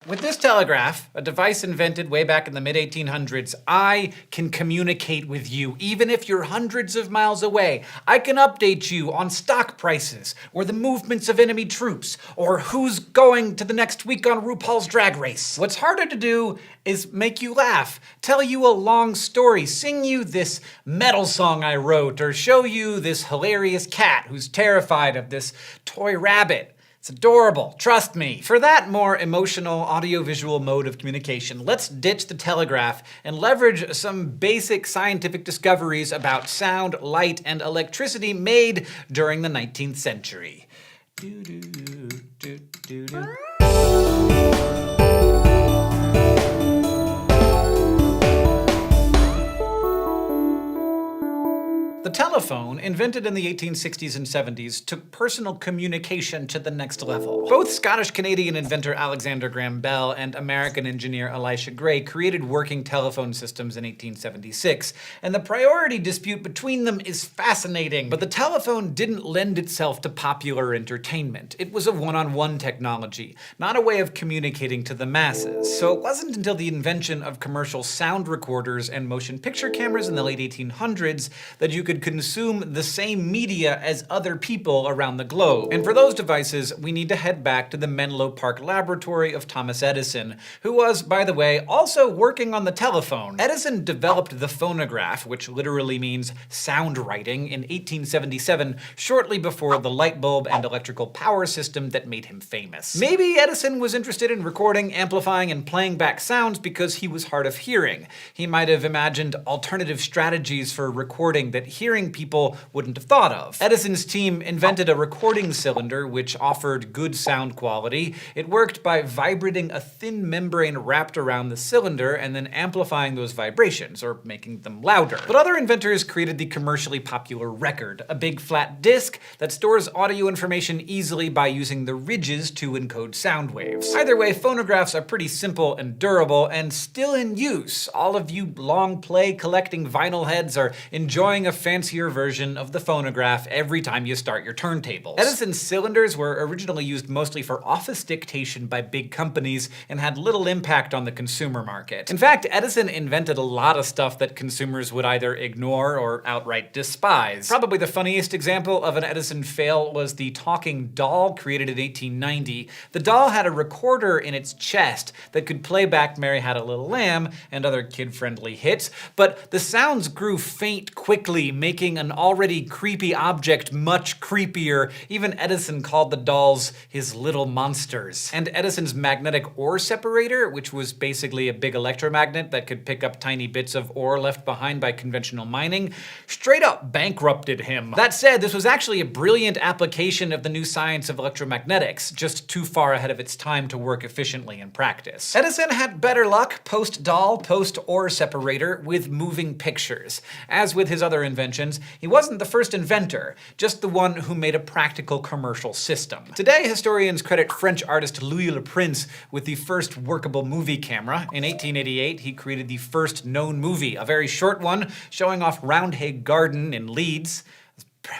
With this telegraph, a device invented way back in the mid-1800s, I can communicate with you even if you're hundreds of miles away. I can update you on stock prices, or the movements of enemy troops, or who's going to the next week on RuPaul's Drag Race. What's harder to do is make you laugh, tell you a long story, sing you this metal song I wrote, or show you this hilarious cat who's terrified of this toy rabbit. It's adorable, trust me. For that more emotional audiovisual mode of communication, let's ditch the telegraph and leverage some basic scientific discoveries about sound, light, and electricity made during the 19th century. The telephone, invented in the 1860s and 70s, took personal communication to the next level. Both Scottish-Canadian inventor Alexander Graham Bell and American engineer Elisha Gray created working telephone systems in 1876, and the priority dispute between them is fascinating. But the telephone didn't lend itself to popular entertainment. It was a one-on-one technology, not a way of communicating to the masses. So it wasn't until the invention of commercial sound recorders and motion picture cameras in the late 1800s that you could consume the same media as other people around the globe. And for those devices, we need to head back to the Menlo Park laboratory of Thomas Edison, who was, by the way, also working on the telephone. Edison developed the phonograph, which literally means sound writing, in 1877, shortly before the light bulb and electrical power system that made him famous. Maybe Edison was interested in recording, amplifying, and playing back sounds because he was hard of hearing. He might have imagined alternative strategies for recording that hearing people wouldn't have thought of. Edison's team invented a recording cylinder which offered good sound quality. It worked by vibrating a thin membrane wrapped around the cylinder and then amplifying those vibrations, or making them louder. But other inventors created the commercially popular record, a big flat disc that stores audio information easily by using the ridges to encode sound waves. Either way, phonographs are pretty simple and durable and still in use. All of you long play collecting vinyl heads are enjoying a fancier version of the phonograph every time you start your turntables. Edison's cylinders were originally used mostly for office dictation by big companies and had little impact on the consumer market. In fact, Edison invented a lot of stuff that consumers would either ignore or outright despise. Probably the funniest example of an Edison fail was the talking doll created in 1890. The doll had a recorder in its chest that could play back Mary Had a Little Lamb and other kid-friendly hits, but the sounds grew faint quickly, making an already creepy object much creepier. Even Edison called the dolls his little monsters. And Edison's magnetic ore separator, which was basically a big electromagnet that could pick up tiny bits of ore left behind by conventional mining, straight up bankrupted him. That said, this was actually a brilliant application of the new science of electromagnetics, just too far ahead of its time to work efficiently in practice. Edison had better luck post-doll, post-ore separator with moving pictures. As with his other inventions, he wasn't the first inventor, just the one who made a practical commercial system. Today, historians credit French artist Louis Le Prince with the first workable movie camera. In 1888, he created the first known movie, a very short one showing off Roundhay Garden in Leeds.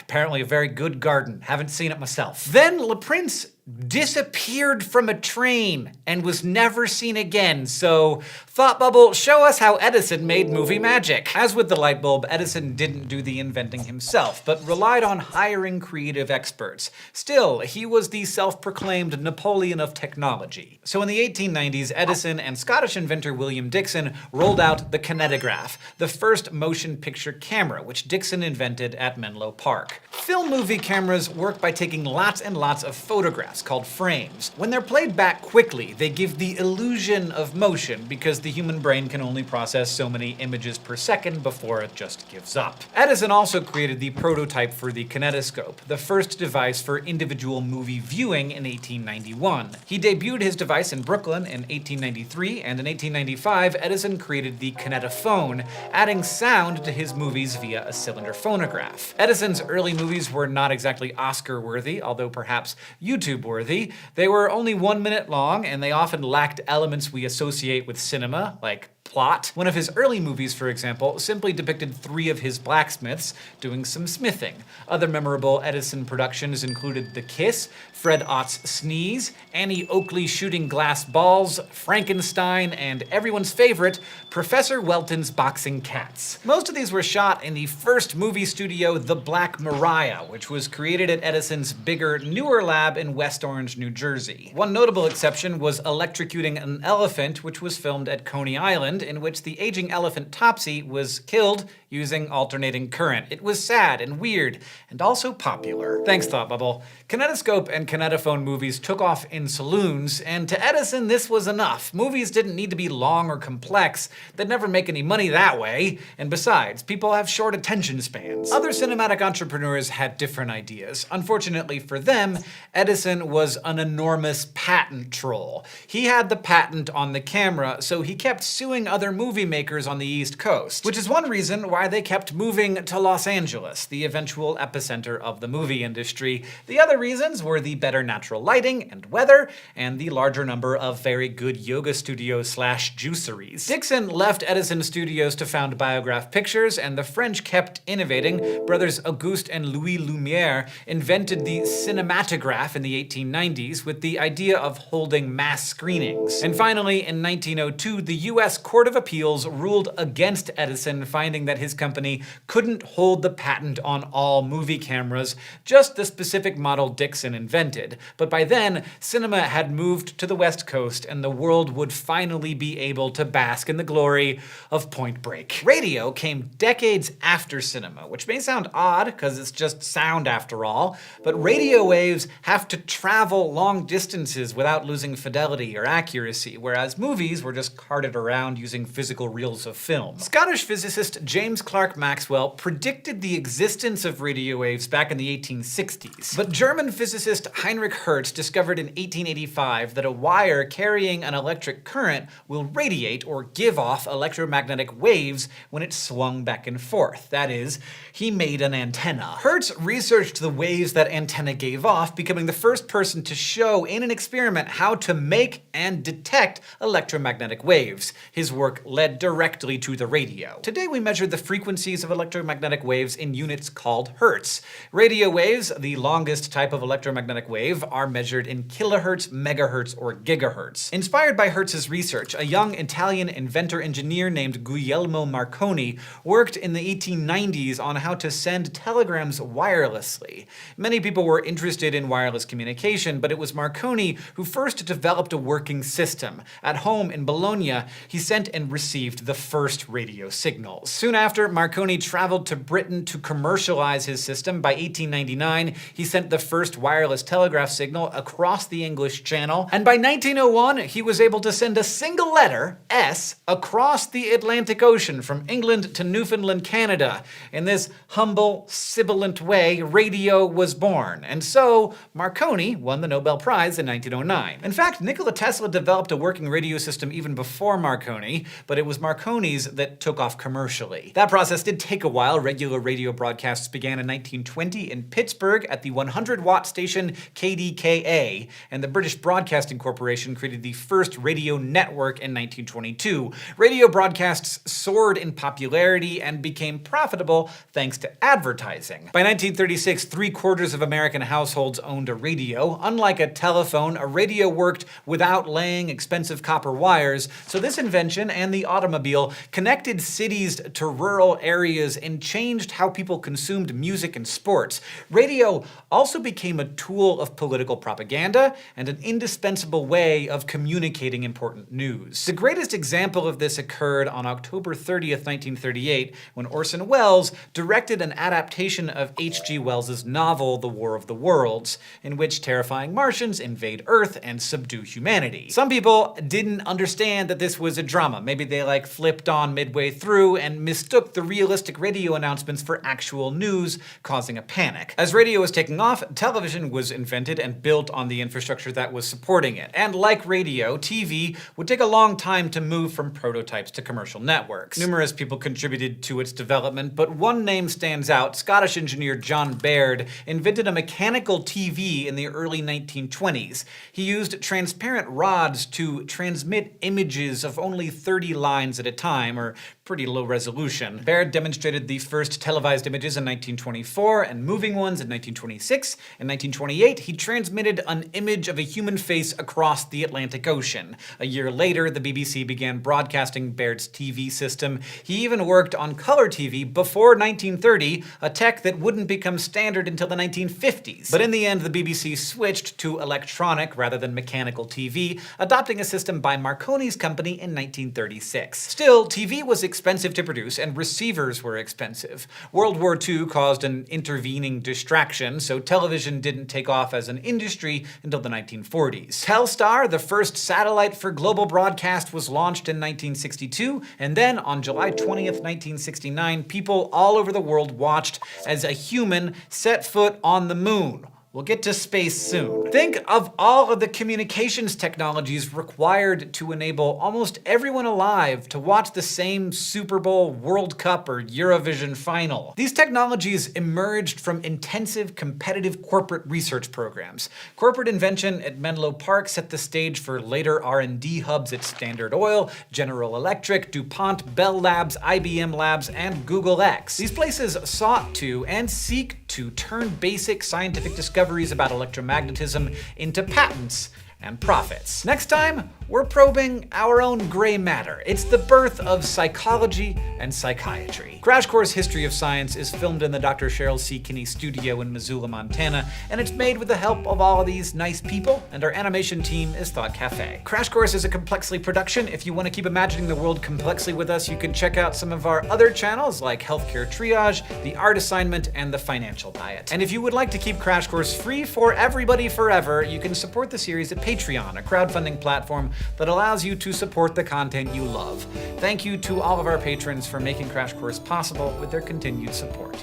Apparently a very good garden. Haven't seen it myself. Then Le Prince disappeared from a train and was never seen again, so Thought Bubble, show us how Edison made movie magic. As with the light bulb, Edison didn't do the inventing himself, but relied on hiring creative experts. Still, he was the self-proclaimed Napoleon of technology. So in the 1890s, Edison and Scottish inventor William Dixon rolled out the kinetograph, the first motion picture camera, which Dixon invented at Menlo Park. Film movie cameras work by taking lots and lots of photographs, called frames. When they're played back quickly, they give the illusion of motion because the human brain can only process so many images per second before it just gives up. Edison also created the prototype for the kinetoscope, the first device for individual movie viewing in 1891. He debuted his device in Brooklyn in 1893, and in 1895, Edison created the kinetophone, adding sound to his movies via a cylinder phonograph. Edison's early movies were not exactly Oscar-worthy, although perhaps YouTube YouTube-worthy. They were only 1 minute long, and they often lacked elements we associate with cinema, like plot. One of his early movies, for example, simply depicted 3 of his blacksmiths doing some smithing. Other memorable Edison productions included The Kiss, Fred Ott's Sneeze, Annie Oakley shooting glass balls, Frankenstein, and everyone's favorite, Professor Welton's boxing cats. Most of these were shot in the first movie studio, The Black Maria, which was created at Edison's bigger, newer lab in West Orange, New Jersey. One notable exception was Electrocuting an Elephant, which was filmed at Coney Island, in which the aging elephant Topsy was killed using alternating current. It was sad and weird, and also popular. Thanks, Thought Bubble. Kinetoscope and kinetophone movies took off in saloons, and to Edison this was enough. Movies didn't need to be long or complex. They'd never make any money that way, and besides, people have short attention spans. Other cinematic entrepreneurs had different ideas. Unfortunately for them, Edison was an enormous patent troll. He had the patent on the camera, so he kept suing other movie makers on the East Coast, which is one reason why they kept moving to Los Angeles, the eventual epicenter of the movie industry. The other reasons were the better natural lighting and weather, and the larger number of very good yoga studios / juiceries. Dixon left Edison Studios to found Biograph Pictures, and the French kept innovating. Brothers Auguste and Louis Lumière invented the cinematograph in the 1890s with the idea of holding mass screenings. And finally, in 1902, the US Court of Appeals ruled against Edison, finding that his company couldn't hold the patent on all movie cameras, just the specific model Dixon invented. But by then, cinema had moved to the West Coast, and the world would finally be able to bask in the glory of Point Break. Radio came decades after cinema, which may sound odd because it's just sound after all, but radio waves have to travel long distances without losing fidelity or accuracy, whereas movies were just carted around using physical reels of film. Scottish physicist James Clerk Maxwell predicted the existence of radio waves back in the 1860s, but German physicist Heinrich Hertz discovered in 1885 that a wire carrying an electric current will radiate or give off electromagnetic waves when it's swung back and forth. That is, he made an antenna. Hertz researched the waves that antenna gave off, becoming the first person to show in an experiment how to make and detect electromagnetic waves. His work led directly to the radio. Today we measure the frequencies of electromagnetic waves in units called hertz. Radio waves, the longest type of electromagnetic wave, are measured in kilohertz, megahertz, or gigahertz. Inspired by Hertz's research, a young Italian inventor-engineer named Guglielmo Marconi worked in the 1890s on how to send telegrams wirelessly. Many people were interested in wireless communication, but it was Marconi who first developed a working system. At home in Bologna, he sent and received the first radio signals. Soon after, Marconi traveled to Britain to commercialize his system. By 1899, he sent the first wireless telegraph signal across the English Channel, and by 1901, he was able to send a single letter, S, across the Atlantic Ocean from England to Newfoundland, Canada. In this humble, sibilant way, radio was born, and so Marconi won the Nobel Prize in 1909. In fact, Nikola Tesla developed a working radio system even before Marconi, but it was Marconi's that took off commercially. That process did take a while. Regular radio broadcasts began in 1920 in Pittsburgh at the 100-watt station KDKA, and the British Broadcasting Corporation created the first radio network in 1922. Radio broadcasts soared in popularity and became profitable thanks to advertising. By 1936, 3/4 of American households owned a radio. Unlike a telephone, a radio worked without laying expensive copper wires, so this invention and the automobile connected cities to rural areas and changed how people consumed music and sports. Radio also became a tool of political propaganda and an indispensable way of communicating important news. The greatest example of this occurred on October 30th, 1938, when Orson Welles directed an adaptation of H.G. Wells's novel The War of the Worlds, in which terrifying Martians invade Earth and subdue humanity. Some people didn't understand that this was a drama. Maybe they flipped on midway through and mistook the realistic radio announcements for actual news, causing a panic. As radio was taking off, television was invented and built on the infrastructure that was supporting it. And like radio, TV would take a long time to move from prototypes to commercial networks. Numerous people contributed to its development, but one name stands out. Scottish engineer John Baird invented a mechanical TV in the early 1920s. He used transparent rods to transmit images of only 30 lines at a time, or pretty low resolution. Baird demonstrated the first televised images in 1924 and moving ones in 1926. In 1928, he transmitted an image of a human face across the Atlantic Ocean. A year later, the BBC began broadcasting Baird's TV system. He even worked on color TV before 1930, a tech that wouldn't become standard until the 1950s. But in the end, the BBC switched to electronic rather than mechanical TV, adopting a system by Marconi's company in 1936. Still, TV was expensive to produce, and receivers were expensive. World War II caused an intervening distraction, so television didn't take off as an industry until the 1940s. Telstar, the first satellite for global broadcast, was launched in 1962, and then on July 20th, 1969, people all over the world watched as a human set foot on the moon. We'll get to space soon. Think of all of the communications technologies required to enable almost everyone alive to watch the same Super Bowl, World Cup, or Eurovision final. These technologies emerged from intensive competitive corporate research programs. Corporate invention at Menlo Park set the stage for later R&D hubs at Standard Oil, General Electric, DuPont, Bell Labs, IBM Labs, and Google X. These places sought to and seek to turn basic scientific discoveries about electromagnetism into patents and profits. Next time, we're probing our own gray matter. It's the birth of psychology and psychiatry. Crash Course History of Science is filmed in the Dr. Cheryl C. Kinney studio in Missoula, Montana, and it's made with the help of all of these nice people, and our animation team is Thought Cafe. Crash Course is a Complexly production. If you want to keep imagining the world complexly with us, you can check out some of our other channels like Healthcare Triage, The Art Assignment, and The Financial Diet. And if you would like to keep Crash Course free for everybody forever, you can support the series at Patreon, a crowdfunding platform that allows you to support the content you love. Thank you to all of our patrons for making Crash Course possible with their continued support.